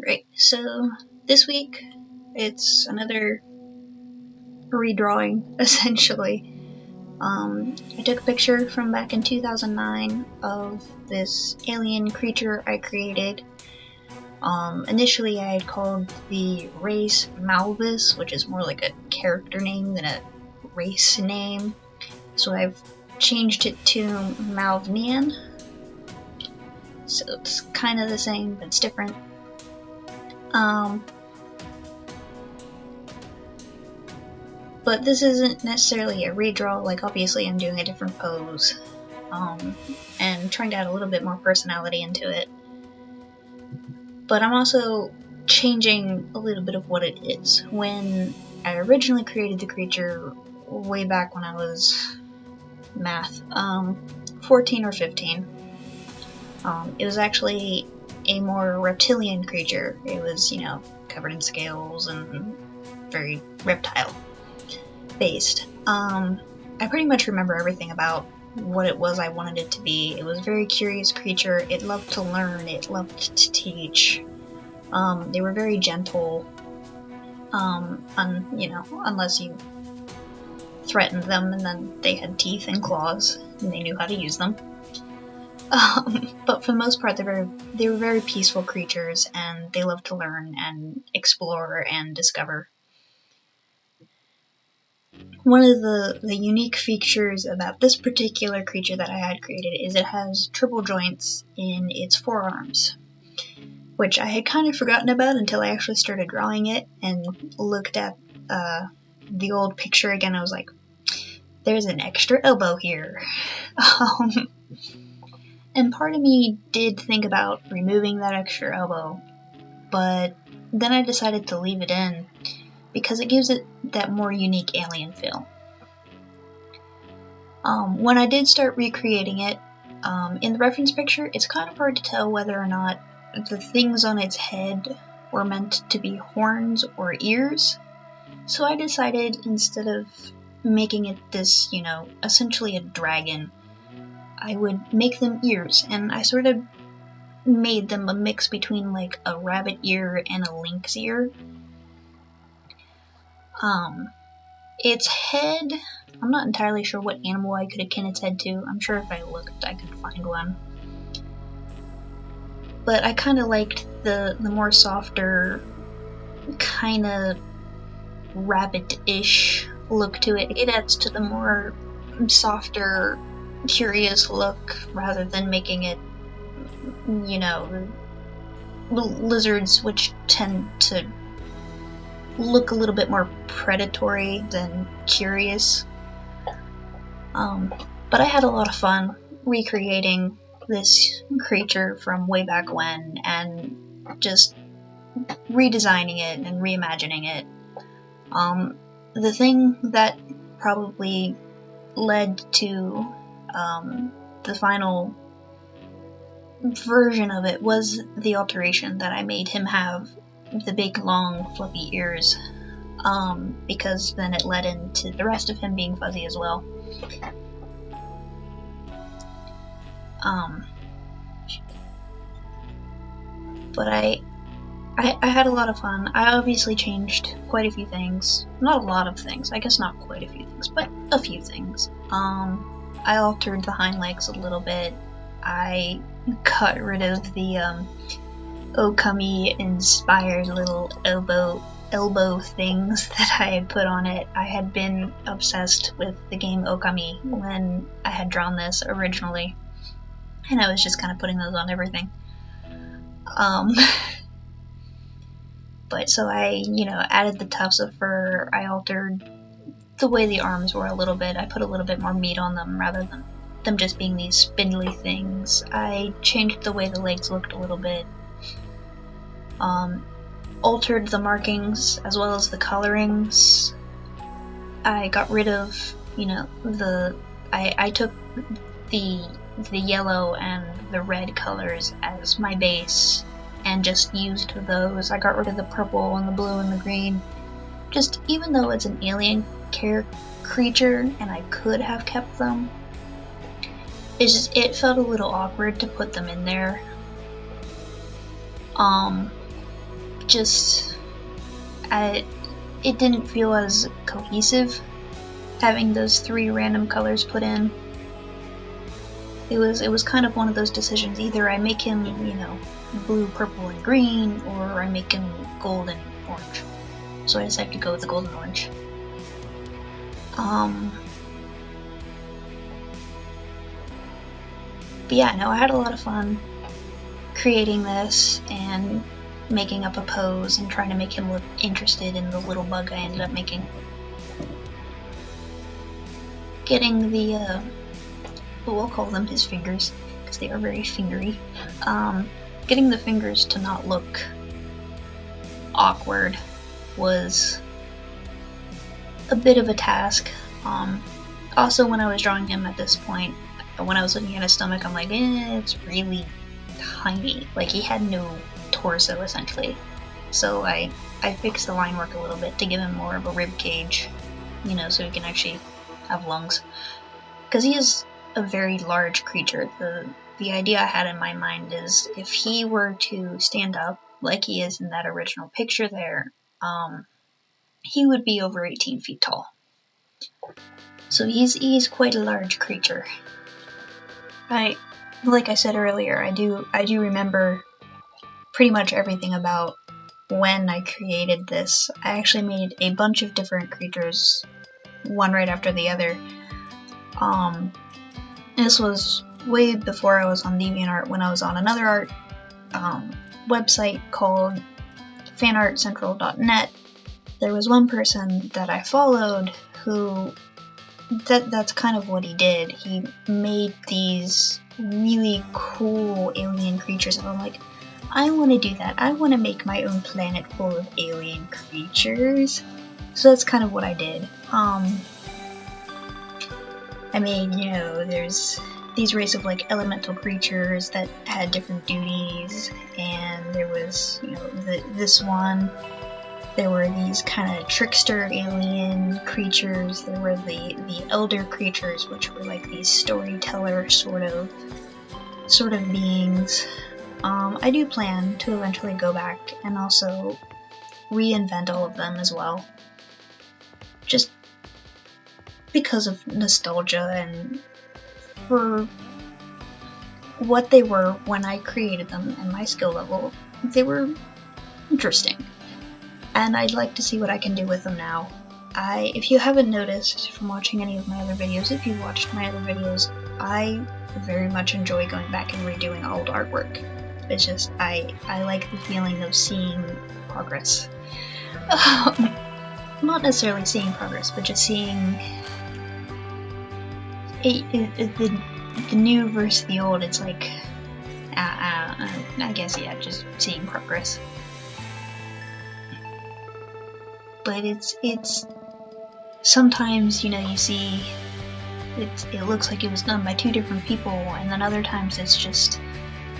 Right, so this week it's another redrawing, essentially. I took a picture from back in 2009 of this alien creature I created. Initially I had called the race Malvis, which is more like a character name than a race name. So I've changed it to Malvnian. So it's kind of the same, but it's different. But this isn't necessarily a redraw, like obviously I'm doing a different pose, and trying to add a little bit more personality into it. But I'm also changing a little bit of what it is. When I originally created the creature, way back when I was 14 or 15, it was actually a more reptilian creature. It was, covered in scales and very reptile based. I pretty much remember everything about what it was I wanted it to be. It was a very curious creature. It loved to learn. It loved to teach. They were very gentle, unless you threatened them, and then they had teeth and claws, and they knew how to use them. But for the most part, they were very peaceful creatures, and they loved to learn and explore and discover. One of the unique features about this particular creature that I had created is it has triple joints in its forearms, which I had kind of forgotten about until I actually started drawing it and looked at the old picture again. I was like, there's an extra elbow here. And part of me did think about removing that extra elbow, but then I decided to leave it in because it gives it that more unique alien feel. When I did start recreating it, in the reference picture, it's kind of hard to tell whether or not the things on its head were meant to be horns or ears. So I decided, instead of making it this, essentially a dragon, I would make them ears, and I sort of made them a mix between like a rabbit ear and a lynx ear. Its head, I'm not entirely sure what animal I could akin its head to. I'm sure if I looked I could find one. But I kind of liked the more softer, kind of rabbit-ish look to it. It adds to the more softer, curious look rather than making it, lizards, which tend to look a little bit more predatory than curious. But I had a lot of fun recreating this creature from way back when and just redesigning it and reimagining it. The thing that probably led to the final version of it was the alteration that I made him have the big, long, fluffy ears, because then it led into the rest of him being fuzzy as well. But I had a lot of fun. I obviously changed quite a few things. Not a lot of things, I guess not quite a few things, but a few things. I altered the hind legs a little bit. I got rid of the Okami-inspired little elbow things that I had put on it. I had been obsessed with the game Okami when I had drawn this originally, and I was just kind of putting those on everything. But so I, added the tufts of fur. I altered the way the arms were a little bit. I put a little bit more meat on them rather than them just being these spindly things. I changed the way the legs looked a little bit. Altered the markings as well as the colorings. I got rid of, I took the yellow and the red colors as my base and just used those. I got rid of the purple and the blue and the green. Just, even though it's an alien creature and I could have kept them, it felt a little awkward to put them in there. it didn't feel as cohesive having those 3 random colors put in. It was kind of one of those decisions. Either I make him, you know, blue, purple, and green, or I make him gold and orange. So I decided to go with the gold and orange. But yeah, no, I had a lot of fun creating this and making up a pose and trying to make him look interested in the little bug I ended up making. Getting the, we'll call them his fingers, because they are very fingery. Getting the fingers to not look awkward was a bit of a task. Also, when I was drawing him at this point, when I was looking at his stomach, I'm like, it's really tiny. Like, he had no torso, essentially. So I fixed the line work a little bit to give him more of a rib cage, you know, so he can actually have lungs. Because he is a very large creature. The idea I had in my mind is if he were to stand up, like he is in that original picture there, he would be over 18 feet tall. So he's quite a large creature. Like I said earlier, I do remember pretty much everything about when I created this. I actually made a bunch of different creatures, one right after the other. This was way before I was on Deviantart, when I was on another art website called fanartcentral.net. There was one person that I followed who, that's kind of what he did. He made these really cool alien creatures, and I'm like, I want to do that. I want to make my own planet full of alien creatures. So that's kind of what I did. I made, you know, there's these race of like elemental creatures that had different duties, and there was, you know, this one. There were these kind of trickster alien creatures. There were the elder creatures, which were like these storyteller sort of beings. I do plan to eventually go back and also reinvent all of them as well. Just because of nostalgia and for what they were when I created them and my skill level, they were interesting. And I'd like to see what I can do with them now. If you haven't noticed from watching any of my other videos, if you've watched my other videos, I very much enjoy going back and redoing old artwork. It's just, I like the feeling of seeing progress. Not necessarily seeing progress, but just seeing the new versus the old. It's like, I guess, yeah, just seeing progress. But it's sometimes, you know, you see it looks like it was done by 2 different people, and then other times it's just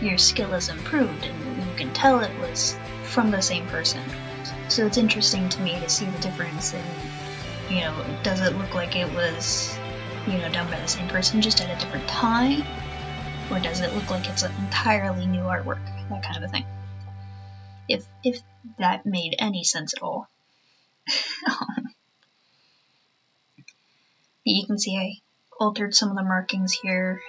your skill is improved and you can tell it was from the same person. So it's interesting to me to see the difference in, you know, does it look like it was, you know, done by the same person just at a different time, or does it look like it's an entirely new artwork, that kind of a thing. If that made any sense at all. You can see I altered some of the markings here.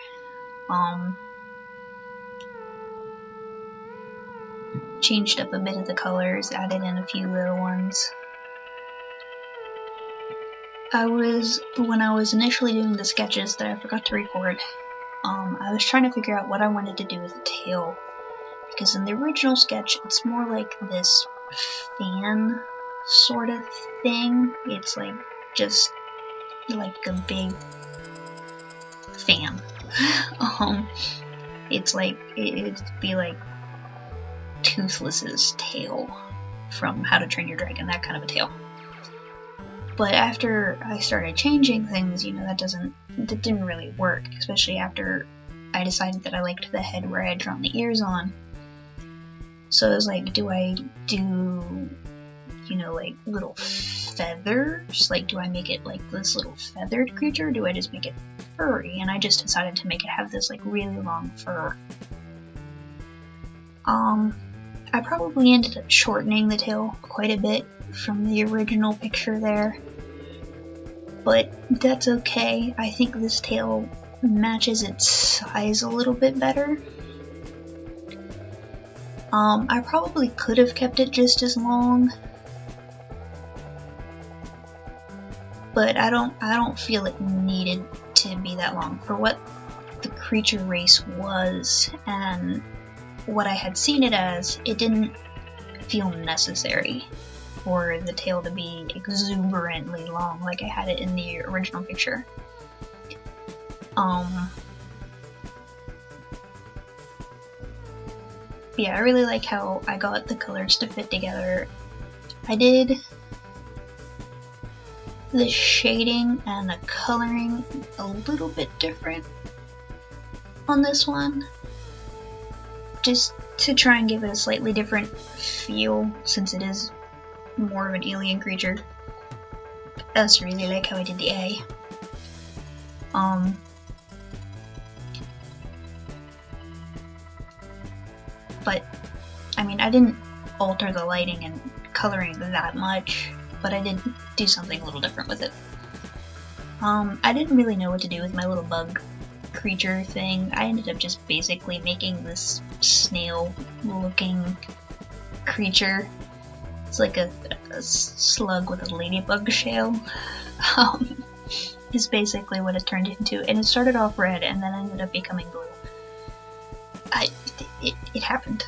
Changed up a bit of the colors, added in a few little ones. When I was initially doing the sketches that I forgot to record, I was trying to figure out what I wanted to do with the tail. Because in the original sketch, it's more like this fan sort of thing. It's like just like a big fan. It's like, it'd be like Toothless's tail from How to Train Your Dragon, that kind of a tail. But after I started changing things, you know, that didn't really work, especially after I decided that I liked the head where I had drawn the ears on. So I was like, do I do, you know, like little feathers? Like, do I make it like this little feathered creature, or do I just make it furry? And I just decided to make it have this like really long fur. I probably ended up shortening the tail quite a bit from the original picture there, but that's okay. I think this tail matches its size a little bit better. I probably could have kept it just as long, but I don't feel it needed to be that long for what the creature race was and what I had seen it as. It didn't feel necessary for the tail to be exuberantly long like I had it in the original picture. Yeah, I really like how I got the colors to fit together. I did the shading and the coloring a little bit different on this one, just to try and give it a slightly different feel since it is more of an alien creature. I also really like how I did the A. But I mean, I didn't alter the lighting and coloring that much, but I did do something a little different with it. I didn't really know what to do with my little bug creature thing. I ended up just basically making this snail looking creature. It's like a slug with a ladybug shell. Is basically what it turned into, and it started off red and then ended up becoming blue. It happened.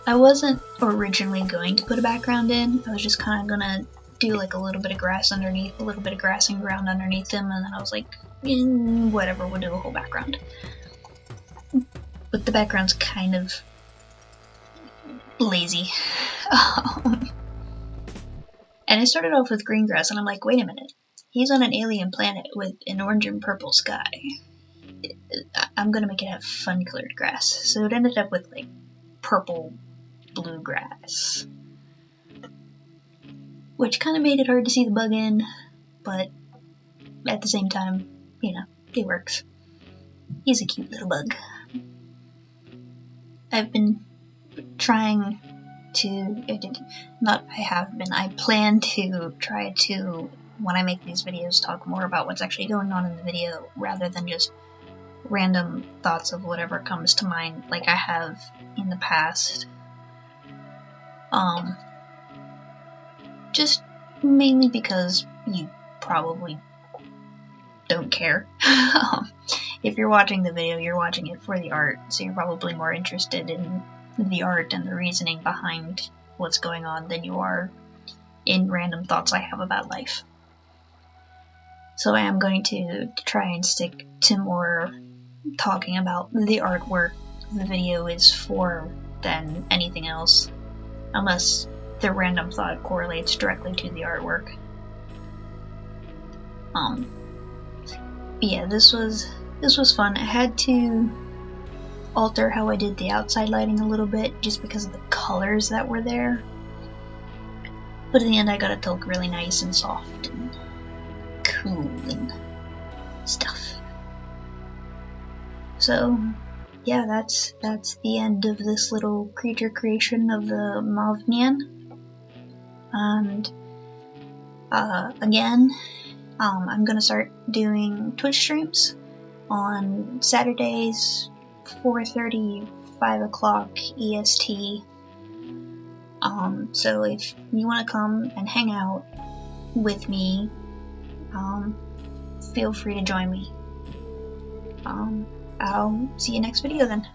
I wasn't originally going to put a background in. I was just kind of gonna do like a little bit of grass underneath, a little bit of grass and ground underneath them, and then I was like, whatever, we'll do a whole background. But the background's kind of lazy. And I started off with green grass, and I'm like, wait a minute, he's on an alien planet with an orange and purple sky. I'm gonna make it have fun colored grass. So it ended up with like purple blue grass, which kind of made it hard to see the bug in, but at the same time, you know, it works. He's a cute little bug. I've been trying to, I plan to try to, when I make these videos, talk more about what's actually going on in the video rather than just random thoughts of whatever comes to mind like I have in the past. Just mainly because you probably don't care. If you're watching the video, you're watching it for the art, so you're probably more interested in the art and the reasoning behind what's going on than you are in random thoughts I have about life. So I am going to try and stick to more talking about the artwork the video is for than anything else, unless the random thought correlates directly to the artwork. But yeah, this was fun. I had to alter how I did the outside lighting a little bit just because of the colors that were there, but in the end I got it to look really nice and soft and cool and stuff. So yeah, that's the end of this little creature creation of the Mavnian. And again, I'm gonna start doing Twitch streams on Saturdays, 4:30, 5 o'clock EST. So if you want to come and hang out with me, feel free to join me. I'll see you next video then.